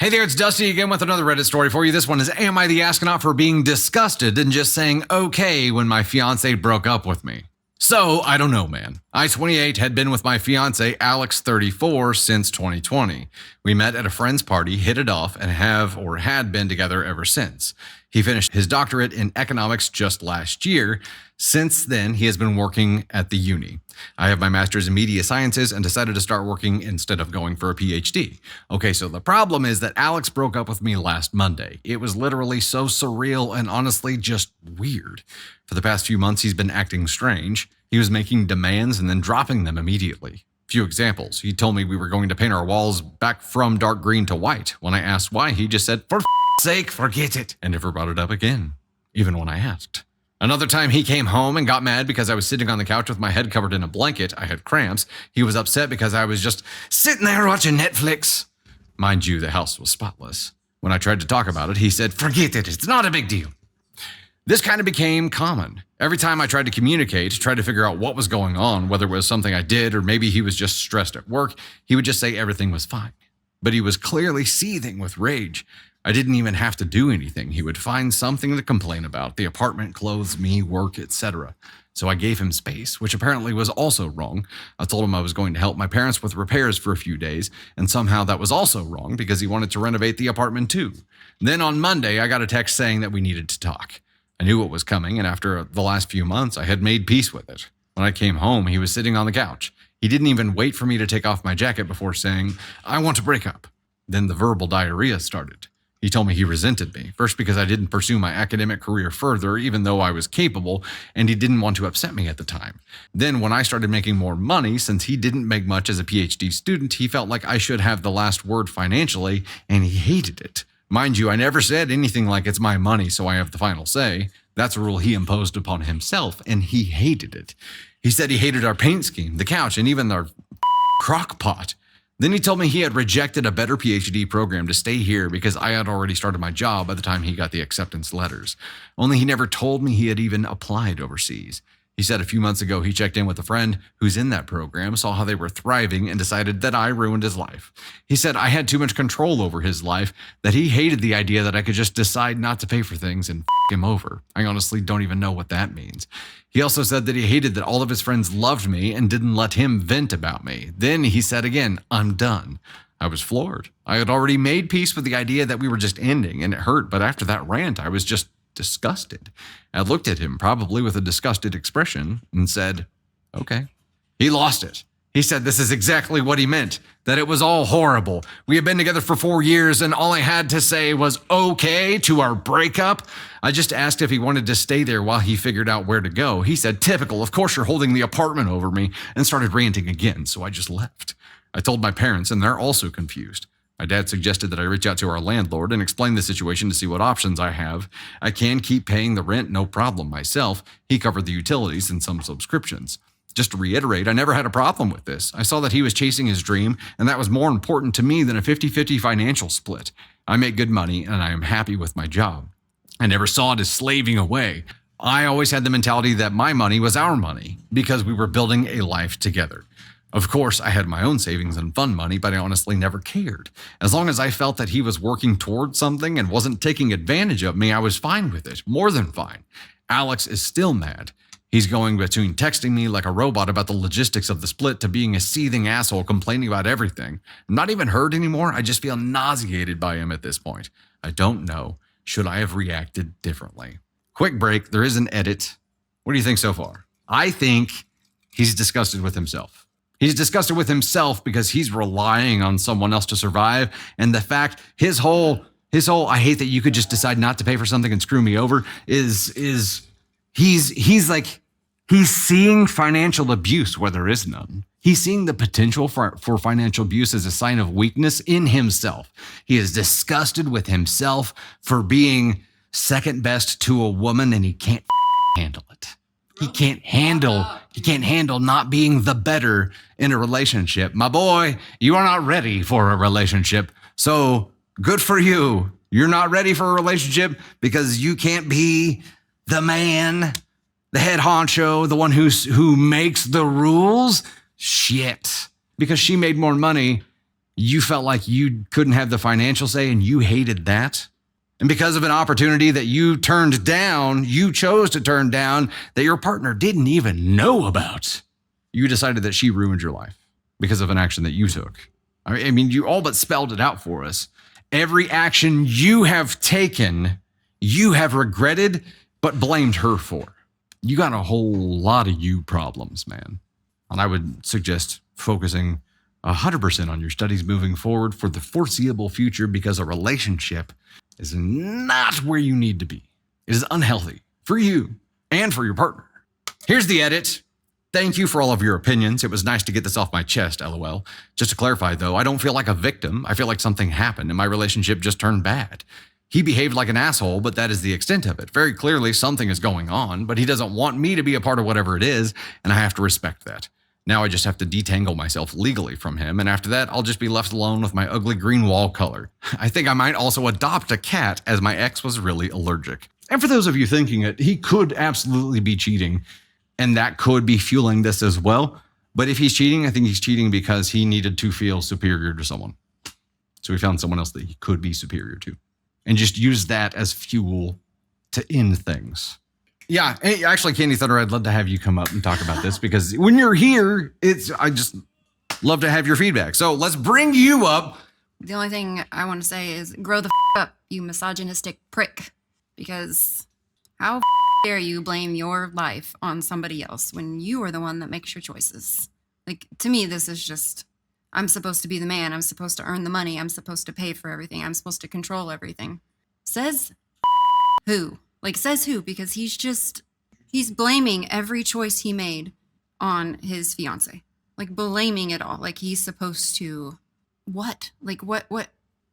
Hey there, it's Dusty again with another Reddit story for you. This one is, am I the astronaut for being disgusted and just saying okay when my fiancé broke up with me? So, I don't know, man. I, 28, had been with my fiancé, Alex, 34, since 2020. We met at a friend's party, hit it off, and had been together ever since. He finished his doctorate in economics just last year. Since then, he has been working at the uni. I have my master's in media sciences and decided to start working instead of going for a PhD. Okay, so the problem is that Alex broke up with me last Monday. It was literally so surreal and honestly just weird. For the past few months, he's been acting strange. He was making demands and then dropping them immediately. Few examples. He told me we were going to paint our walls back from dark green to white. When I asked why, he just said, "For sake, forget it," and never brought it up again, even when I asked. Another time he came home and got mad because I was sitting on the couch with my head covered in a blanket. I had cramps. He was upset because I was just sitting there watching Netflix. Mind you, the house was spotless. When I tried to talk about it, he said, "Forget it, it's not a big deal." This kind of became common. Every time I tried to communicate, try to figure out what was going on, whether it was something I did or maybe he was just stressed at work, he would just say everything was fine. But he was clearly seething with rage. I didn't even have to do anything. He would find something to complain about: the apartment, clothes, me, work, etc. So I gave him space, which apparently was also wrong. I told him I was going to help my parents with repairs for a few days, and somehow that was also wrong because he wanted to renovate the apartment too. Then on Monday, I got a text saying that we needed to talk. I knew what was coming, and after the last few months, I had made peace with it. When I came home, he was sitting on the couch. He didn't even wait for me to take off my jacket before saying, "I want to break up." Then the verbal diarrhea started. He told me he resented me, first because I didn't pursue my academic career further, even though I was capable, and he didn't want to upset me at the time. Then when I started making more money, since he didn't make much as a PhD student, he felt like I should have the last word financially, and he hated it. Mind you, I never said anything like it's my money, so I have the final say. That's a rule he imposed upon himself, and he hated it. He said he hated our paint scheme, the couch, and even our crock pot. Then he told me he had rejected a better PhD program to stay here because I had already started my job by the time he got the acceptance letters. Only he never told me he had even applied overseas. He said a few months ago he checked in with a friend who's in that program, saw how they were thriving, and decided that I ruined his life. He said I had too much control over his life, that he hated the idea that I could just decide not to pay for things and him over. I honestly don't even know what that means. He also said that he hated that all of his friends loved me and didn't let him vent about me. Then he said again, "I'm done." I was floored. I had already made peace with the idea that we were just ending, and it hurt, but after that rant, I was just disgusted. I looked at him, probably with a disgusted expression, and said, "Okay." He lost it. He said this is exactly what he meant, that it was all horrible. We had been together for 4 years, and all I had to say was okay to our breakup. I just asked if he wanted to stay there while he figured out where to go. He said, "Typical, of course you're holding the apartment over me," and started ranting again, so I just left. I told my parents, and they're also confused. My dad suggested that I reach out to our landlord and explain the situation to see what options I have. I can keep paying the rent, no problem myself. He covered the utilities and some subscriptions. Just to reiterate, I never had a problem with this. I saw that he was chasing his dream, and that was more important to me than a 50-50 financial split. I make good money, and I am happy with my job. I never saw it as slaving away. I always had the mentality that my money was our money because we were building a life together. Of course, I had my own savings and fund money, but I honestly never cared. As long as I felt that he was working towards something and wasn't taking advantage of me, I was fine with it, more than fine. Alex is still mad. He's going between texting me like a robot about the logistics of the split to being a seething asshole complaining about everything. I'm not even hurt anymore. I just feel nauseated by him at this point. I don't know. Should I have reacted differently? Quick break. There is an edit. What do you think so far? I think he's disgusted with himself. He's disgusted with himself because he's relying on someone else to survive. And the fact his whole "I hate that you could just decide not to pay for something and screw me over" is he's seeing financial abuse where there is none. He's seeing the potential for financial abuse as a sign of weakness in himself. He is disgusted with himself for being second best to a woman, and he can't handle it. He can't handle not being the better in a relationship. My boy, you are not ready for a relationship. So good for you. You're not ready for a relationship because you can't be the man, the head honcho, the one who makes the rules. Shit. Because she made more money You felt like you couldn't have the financial say and you hated that. And because of an opportunity that you turned down, you chose to turn down that your partner didn't even know about. You decided that she ruined your life because of an action that you took. I mean, you all but spelled it out for us. Every action you have taken, you have regretted, but blamed her for. You got a whole lot of you problems, man. And I would suggest focusing 100% on your studies moving forward for the foreseeable future, because a relationship is not where you need to be. It is unhealthy for you and for your partner. Here's the edit. Thank you for all of your opinions. It was nice to get this off my chest, LOL. Just to clarify, though, I don't feel like a victim. I feel like something happened and my relationship just turned bad. He behaved like an asshole, but that is the extent of it. Very clearly, something is going on, but he doesn't want me to be a part of whatever it is, and I have to respect that. Now I just have to detangle myself legally from him, and after that, I'll just be left alone with my ugly green wall color. I think I might also adopt a cat, as my ex was really allergic. And for those of you thinking it, he could absolutely be cheating, and that could be fueling this as well. But if he's cheating, I think he's cheating because he needed to feel superior to someone. So he found someone else that he could be superior to, and just use that as fuel to end things. Yeah, actually, Candy Thunder, I'd love to have you come up and talk about this, because when you're here, I just love to have your feedback. So let's bring you up. The only thing I want to say is grow the up, you misogynistic prick, because how dare you blame your life on somebody else when you are the one that makes your choices? Like, to me, this is just, I'm supposed to be the man. I'm supposed to earn the money. I'm supposed to pay for everything. I'm supposed to control everything. Says who? Like, says who? Because he's blaming every choice he made on his fiance. Like, blaming it all. Like, he's supposed to, what? Like, what?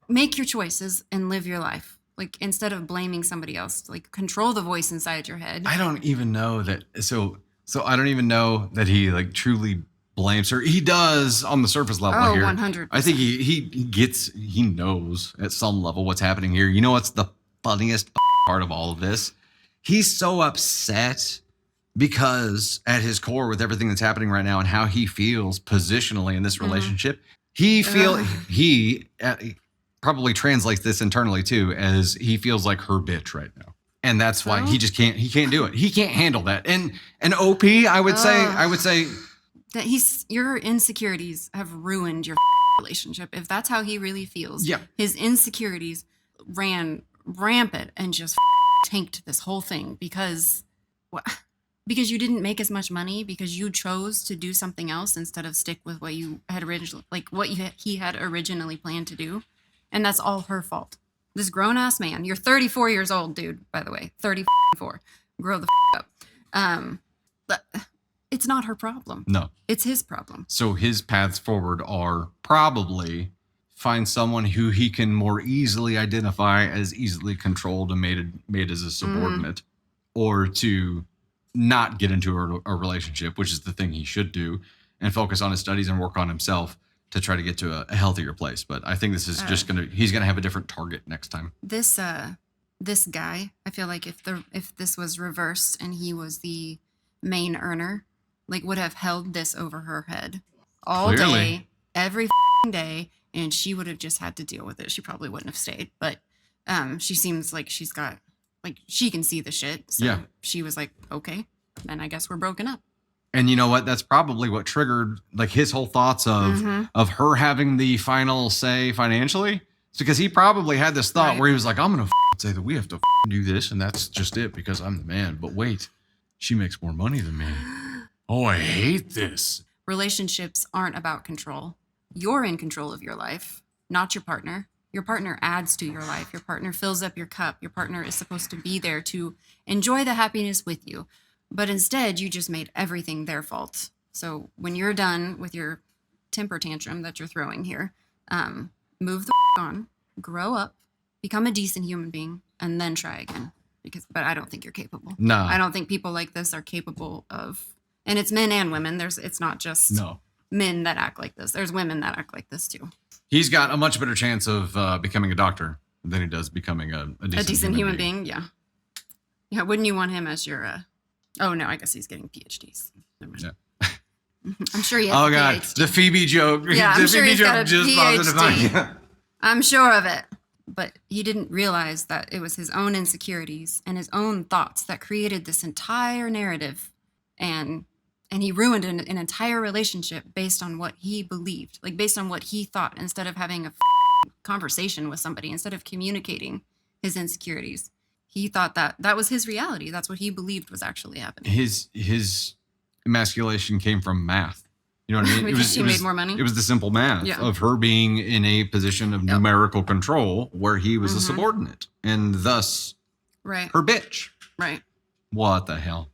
Make your choices and live your life. Like, instead of blaming somebody else, like, control the voice inside your head. I don't even know that. So I don't even know that he like truly blames her. He does on the surface level here. 100%. I think he knows at some level what's happening here. You know what's the funniest part of all of this? He's so upset because at his core, with everything that's happening right now and how he feels positionally in this relationship, he probably translates this internally too as he feels like her bitch right now. And that's why he can't do it. He can't handle that. And OP, I would say that your insecurities have ruined your relationship. If that's how he really feels, his insecurities ran rampant and just tanked this whole thing because you didn't make as much money, because you chose to do something else instead of stick with what you had originally, like he had originally planned to do. And that's all her fault. This grown-ass man, you're 34 years old, dude, by the way, 34. Grow the up. But it's not her problem. No. It's his problem. So his paths forward are probably find someone who he can more easily identify as easily controlled and made as a subordinate, or to not get into a relationship, which is the thing he should do, and focus on his studies and work on himself to try to get to a healthier place. But I think this is he's gonna have a different target next time. This guy, I feel like if this was reversed and he was the main earner, like, would have held this over her head all day, every day, and she would have just had to deal with it. She probably wouldn't have stayed, but she seems like she's got, like, she can see the shit. So she was like, okay, then I guess we're broken up. And you know what? That's probably what triggered like his whole thoughts of her having the final say financially. It's because he probably had this thought where he was like, I'm going to say that we have to do this, and that's just it because I'm the man. But wait, she makes more money than me. Oh, I hate this. Relationships aren't about control. You're in control of your life, not your partner. Your partner adds to your life. Your partner fills up your cup. Your partner is supposed to be there to enjoy the happiness with you. But instead, you just made everything their fault. So when you're done with your temper tantrum that you're throwing here, move the on, grow up, become a decent human being, and then try again. But I don't think you're capable. No. I don't think people like this are capable of, and it's men and women. It's not just men that act like this. There's women that act like this too. He's got a much better chance of becoming a doctor than he does becoming a decent human being. Yeah. Yeah. Wouldn't you want him as your, oh no, I guess he's getting PhDs. Never mind. Yeah. I'm sure he has Oh a God, PhD. the Phoebe joke. Yeah, the I'm sure Phoebe he's got joke a just popped into PhD. mind. I'm sure of it. But he didn't realize that it was his own insecurities and his own thoughts that created this entire narrative. And he ruined an entire relationship based on what he believed, like based on what he thought, instead of having a conversation with somebody, instead of communicating his insecurities. He thought that that was his reality. That's what he believed was actually happening. His emasculation came from math. You know what I mean? Because she made more money? It was the simple math of her being in a position of numerical control where he was a subordinate and thus right. her bitch. Right. What the hell?